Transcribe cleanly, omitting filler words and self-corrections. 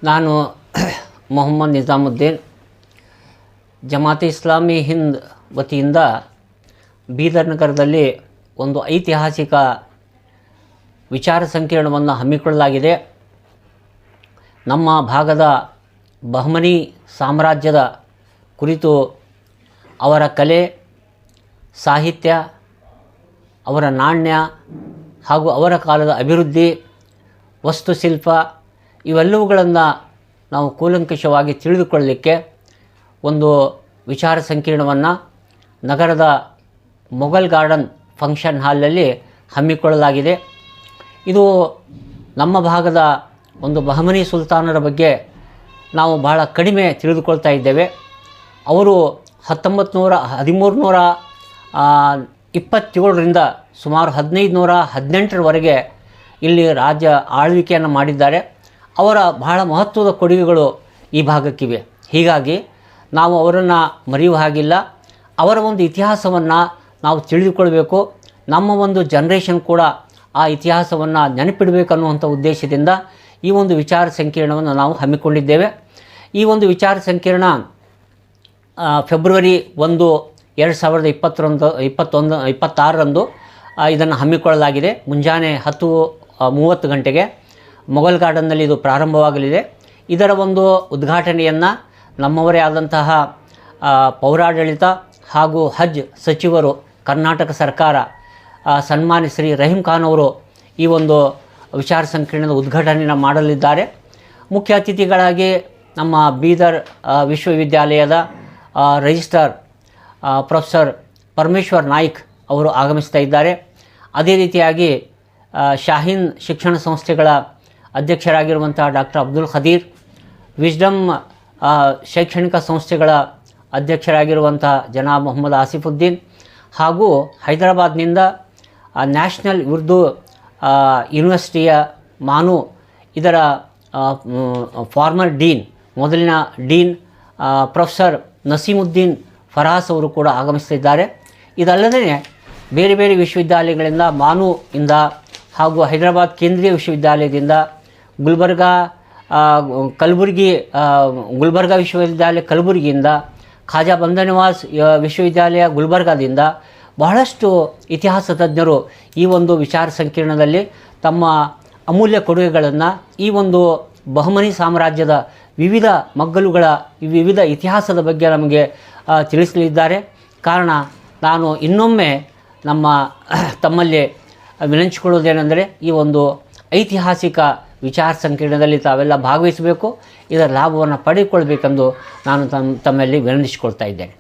ನಾನು ಮೊಹಮ್ಮದ್ ನಿಜಾಮುದ್ದೀನ್ ಜಮಾತೆ ಇಸ್ಲಾಮಿ ಹಿಂದ್ ವತಿಯಿಂದ ಬೀದರ್ ನಗರದಲ್ಲಿ ಒಂದು ಐತಿಹಾಸಿಕ ವಿಚಾರ ಸಂಕಿರಣವನ್ನು ಹಮ್ಮಿಕೊಳ್ಳಲಾಗಿದೆ. ನಮ್ಮ ಭಾಗದ ಬಹಮನಿ ಸಾಮ್ರಾಜ್ಯದ ಕುರಿತು ಅವರ ಕಲೆ, ಸಾಹಿತ್ಯ, ಅವರ ನಾಣ್ಯ ಹಾಗೂ ಅವರ ಕಾಲದ ಅಭಿವೃದ್ಧಿ, ವಸ್ತುಶಿಲ್ಪ ಇವೆಲ್ಲವುಗಳನ್ನು ನಾವು ಕೂಲಂಕಷವಾಗಿ ತಿಳಿದುಕೊಳ್ಳಲಿಕ್ಕೆ ಒಂದು ವಿಚಾರ ಸಂಕಿರಣವನ್ನು ನಗರದ ಮೊಘಲ್ ಗಾರ್ಡನ್ ಫಂಕ್ಷನ್ ಹಾಲ್ನಲ್ಲಿ ಹಮ್ಮಿಕೊಳ್ಳಲಾಗಿದೆ. ಇದು ನಮ್ಮ ಭಾಗದ ಒಂದು ಬಹಮನಿ ಸುಲ್ತಾನರ ಬಗ್ಗೆ ನಾವು ಬಹಳ ಕಡಿಮೆ ತಿಳಿದುಕೊಳ್ತಾ ಇದ್ದೇವೆ. ಅವರು 1327ರಿಂದ ಸುಮಾರು 1518ರವರೆಗೆ ಇಲ್ಲಿ ರಾಜ್ಯ ಆಳ್ವಿಕೆಯನ್ನು ಮಾಡಿದ್ದಾರೆ. ಅವರ ಬಹಳ ಮಹತ್ವದ ಕೊಡುಗೆಗಳು ಈ ಭಾಗಕ್ಕಿವೆ. ಹೀಗಾಗಿ ನಾವು ಅವರನ್ನು ಮರೆಯುವ ಹಾಗಿಲ್ಲ. ಅವರ ಒಂದು ಇತಿಹಾಸವನ್ನು ನಾವು ತಿಳಿದುಕೊಳ್ಬೇಕು. ನಮ್ಮ ಒಂದು ಜನ್ರೇಷನ್ ಕೂಡ ಆ ಇತಿಹಾಸವನ್ನು ನೆನಪಿಡಬೇಕನ್ನುವಂಥ ಉದ್ದೇಶದಿಂದ ಈ ಒಂದು ವಿಚಾರ ಸಂಕಿರಣವನ್ನು ನಾವು ಹಮ್ಮಿಕೊಂಡಿದ್ದೇವೆ. ಈ ಒಂದು ವಿಚಾರ ಸಂಕಿರಣ ಫೆಬ್ರವರಿ 1, 2026ರಂದು ಇದನ್ನು ಹಮ್ಮಿಕೊಳ್ಳಲಾಗಿದೆ. ಮುಂಜಾನೆ 10:30 ಗಂಟೆಗೆ ಮೊಘಲ್ ಗಾರ್ಡನ್ನಲ್ಲಿ ಇದು ಪ್ರಾರಂಭವಾಗಲಿದೆ. ಇದರ ಒಂದು ಉದ್ಘಾಟನೆಯನ್ನು ನಮ್ಮವರೇ ಆದಂತಹ ಪೌರಾಡಳಿತ ಹಾಗೂ ಹಜ್ ಸಚಿವರು, ಕರ್ನಾಟಕ ಸರ್ಕಾರ, ಸನ್ಮಾನ್ಯ ಶ್ರೀ ರಹೀಂ ಖಾನ್ ಅವರು ಈ ಒಂದು ವಿಚಾರ ಸಂಕಿರಣದ ಉದ್ಘಾಟನೆಯನ್ನು ಮಾಡಲಿದ್ದಾರೆ. ಮುಖ್ಯ ಅತಿಥಿಗಳಾಗಿ ನಮ್ಮ ಬೀದರ್ ವಿಶ್ವವಿದ್ಯಾಲಯದ ರಿಜಿಸ್ಟ್ರಾರ್ ಪ್ರೊಫೆಸರ್ ಪರಮೇಶ್ವರ್ ನಾಯ್ಕ್ ಅವರು ಆಗಮಿಸ್ತಾ ಇದ್ದಾರೆ. ಅದೇ ರೀತಿಯಾಗಿ ಶಾಹೀನ್ ಶಿಕ್ಷಣ ಸಂಸ್ಥೆಗಳ ಅಧ್ಯಕ್ಷರಾಗಿರುವಂಥ ಡಾಕ್ಟರ್ ಅಬ್ದುಲ್ ಖದೀರ್, ವಿಜ್ಡಮ್ ಶೈಕ್ಷಣಿಕ ಸಂಸ್ಥೆಗಳ ಅಧ್ಯಕ್ಷರಾಗಿರುವಂಥ ಜನಾಬ್ ಮೊಹಮ್ಮದ್ ಆಸಿಫುದ್ದೀನ್ ಹಾಗೂ ಹೈದರಾಬಾದ್ನಿಂದ ನ್ಯಾಷನಲ್ ಉರ್ದು ಯೂನಿವರ್ಸಿಟಿಯ ಮಾನು ಇದರ ಫಾರ್ಮರ್ ಡೀನ್, ಮೊದಲಿನ ಡೀನ್ ಪ್ರೊಫೆಸರ್ ನಸೀಮುದ್ದೀನ್ ಫರಾಸ್ ಅವರು ಕೂಡ ಆಗಮಿಸ್ತಿದ್ದಾರೆ. ಇದಲ್ಲದೆ ಬೇರೆ ಬೇರೆ ವಿಶ್ವವಿದ್ಯಾಲಯಗಳಿಂದ, ಮಾನು ಇಂದ ಹಾಗೂ ಹೈದರಾಬಾದ್ ಕೇಂದ್ರೀಯ ವಿಶ್ವವಿದ್ಯಾಲಯದಿಂದ, ಗುಲ್ಬರ್ಗಾ ವಿಶ್ವವಿದ್ಯಾಲಯ ಕಲಬುರಗಿಯಿಂದ, ಖಾಜಾ ಬಂದನವಾಸ್ ವಿಶ್ವವಿದ್ಯಾಲಯ ಗುಲ್ಬರ್ಗಾದಿಂದ ಬಹಳಷ್ಟು ಇತಿಹಾಸ ತಜ್ಞರು ಈ ಒಂದು ವಿಚಾರ ಸಂಕಿರಣದಲ್ಲಿ ತಮ್ಮ ಅಮೂಲ್ಯ ಕೊಡುಗೆಗಳನ್ನು ಈ ಒಂದು ಬಹಮನಿ ಸಾಮ್ರಾಜ್ಯದ ವಿವಿಧ ಮಗ್ಗಲುಗಳ ವಿವಿಧ ಇತಿಹಾಸದ ಬಗ್ಗೆ ನಮಗೆ ತಿಳಿಸಲಿದ್ದಾರೆ. ಕಾರಣ ನಾನು ಇನ್ನೊಮ್ಮೆ ತಮ್ಮಲ್ಲಿ ವಿನಂತಿಸಿಕೊಳ್ಳುವುದೇನೆಂದರೆ, ಈ ಒಂದು ಐತಿಹಾಸಿಕ ವಿಚಾರ ಸಂಕಿರಣದಲ್ಲಿ ತಾವೆಲ್ಲ ಭಾಗವಹಿಸಬೇಕು, ಇದರ ಲಾಭವನ್ನು ಪಡೆದುಕೊಳ್ಬೇಕೆಂದು ನಾನು ತಮ್ಮಲ್ಲಿ ವಿನಂತಿಸಿಕೊಳ್ತಾ ಇದ್ದೇನೆ.